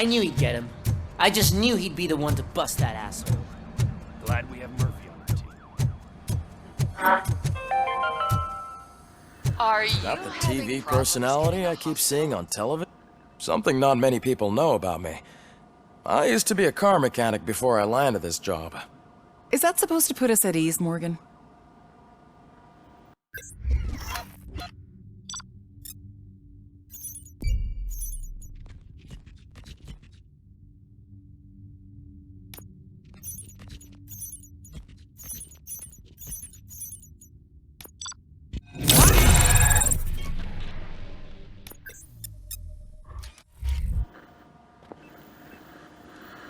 I knew he'd get him. I just knew he'd be the one to bust that asshole. Glad we have Murphy on our team. Are Is that you the having TV problems personality getting I a keep hug? seeing on television? Something not many people know about me. I used to be a car mechanic before I landed this job. Is that supposed to put us at ease, Morgan?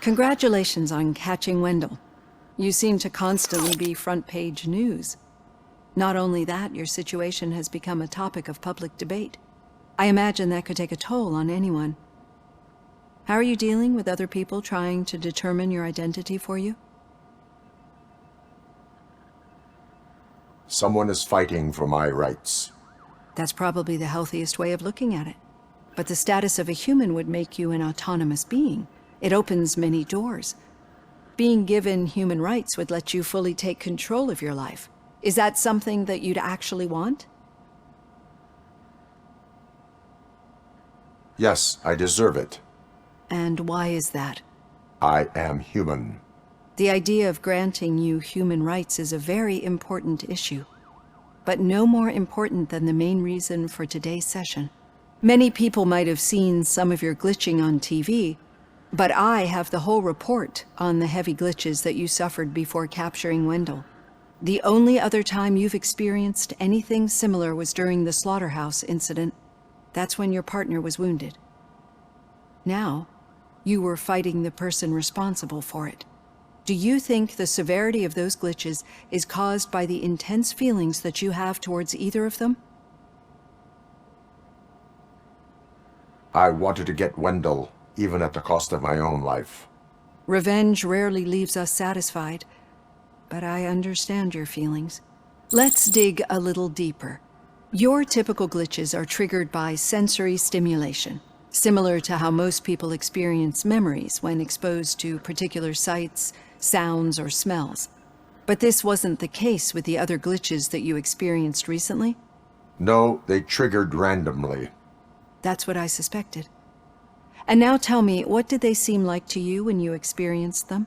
Congratulations on catching Wendell. You seem to constantly be front-page news. Not only that, your situation has become a topic of public debate. I imagine that could take a toll on anyone. How are you dealing with other people trying to determine your identity for you? Someone is fighting for my rights. That's probably the healthiest way of looking at it. But the status of a human would make you an autonomous being. It opens many doors. Being given human rights would let you fully take control of your life. Is that something that you'd actually want? Yes, I deserve it. And why is that? I am human. The idea of granting you human rights is a very important issue, but no more important than the main reason for today's session. Many people might have seen some of your glitching on TV, but I have the whole report on the heavy glitches that you suffered before capturing Wendell. The only other time you've experienced anything similar was during the slaughterhouse incident. That's when your partner was wounded. Now, you were fighting the person responsible for it. Do you think the severity of those glitches is caused by the intense feelings that you have towards either of them? I wanted to get Wendell, even at the cost of my own life. Revenge rarely leaves us satisfied, but I understand your feelings. Let's dig a little deeper. Your typical glitches are triggered by sensory stimulation, similar to how most people experience memories when exposed to particular sights, sounds, or smells. But this wasn't the case with the other glitches that you experienced recently? No, they triggered randomly. That's what I suspected. And now tell me, what did they seem like to you when you experienced them?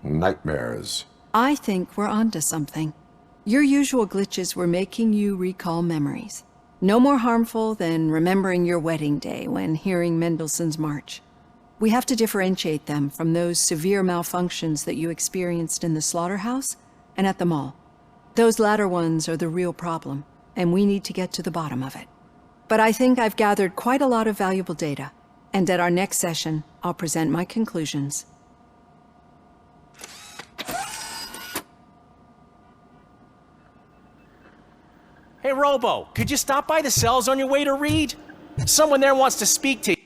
Nightmares. I think we're onto something. Your usual glitches were making you recall memories. No more harmful than remembering your wedding day when hearing Mendelssohn's March. We have to differentiate them from those severe malfunctions that you experienced in the slaughterhouse and at the mall. Those latter ones are the real problem, and we need to get to the bottom of it. But I think I've gathered quite a lot of valuable data, and at our next session, I'll present my conclusions. Hey, Robo, could you stop by the cells on your way to Reed? Someone there wants to speak to you.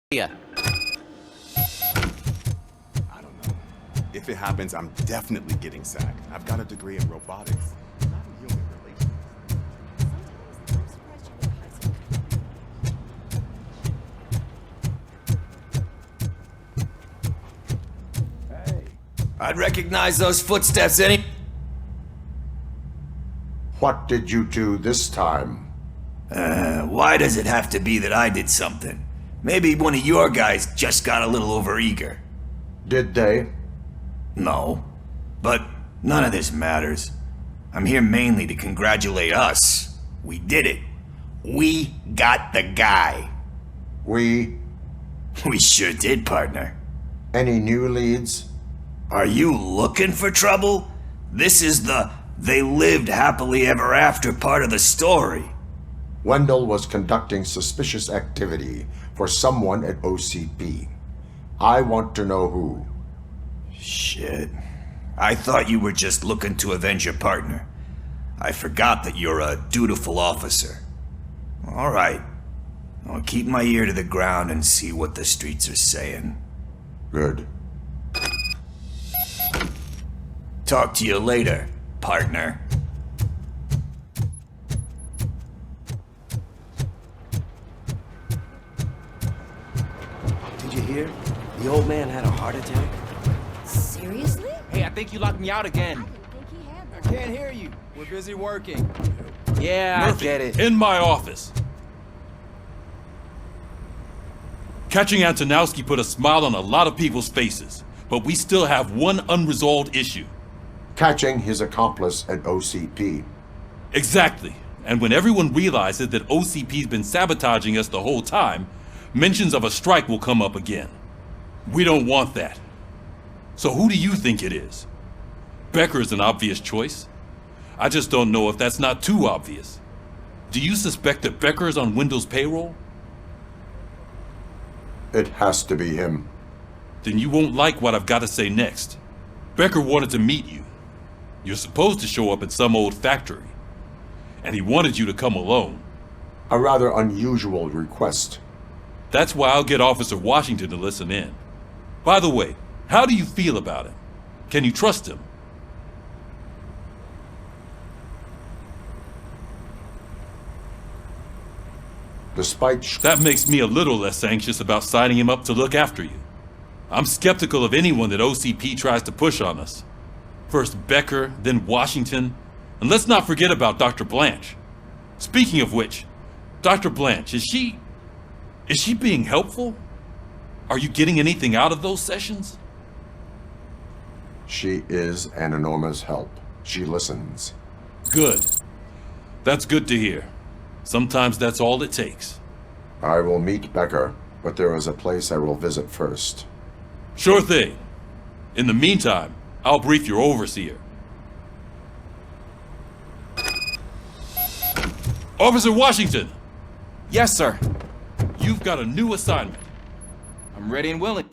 Yeah. I don't know. If it happens, I'm definitely getting sacked. I've got a degree in robotics, not in human relations. I'd recognize those footsteps any... What did you do this time? Why does it have to be that I did something? Maybe one of your guys just got a little overeager. Did they? No. But none of this matters. I'm here mainly to congratulate us. We did it. We got the guy. We? We sure did, partner. Any new leads? Are you looking for trouble? This is the they lived happily ever after part of the story. Wendell was conducting suspicious activity for someone at OCP. I want to know who. Shit. I thought you were just looking to avenge your partner. I forgot that you're a dutiful officer. All right. I'll keep my ear to the ground and see what the streets are saying. Good. Talk to you later, partner. Did you hear? The old man had a heart attack. Seriously? Hey, I think you locked me out again. I can't hear you. We're busy working. Yeah, I Murphy, get it. In my office. Catching Antonowski put a smile on a lot of people's faces, but we still have one unresolved issue. Catching his accomplice at OCP. Exactly. And when everyone realizes that OCP's been sabotaging us the whole time, mentions of a strike will come up again. We don't want that. So who do you think it is? Becker is an obvious choice. I just don't know if that's not too obvious. Do you suspect that Becker is on Wendell's payroll? It has to be him. Then you won't like what I've got to say next. Becker wanted to meet you. You're supposed to show up at some old factory. And he wanted you to come alone. A rather unusual request. That's why I'll get Officer Washington to listen in. By the way, how do you feel about him? Can you trust him? Despite That makes me a little less anxious about signing him up to look after you. I'm skeptical of anyone that OCP tries to push on us. First Becker, then Washington, and let's not forget about Dr. Blanche. Speaking of which, Dr. Blanche, is she being helpful? Are you getting anything out of those sessions? she is an enormous help. She listens. Good. That's good to hear. Sometimes that's all it takes. I will meet Becker, but there is a place I will visit first. Sure thing. In the meantime, I'll brief your overseer. Officer Washington! Yes, sir. You've got a new assignment. I'm ready and willing.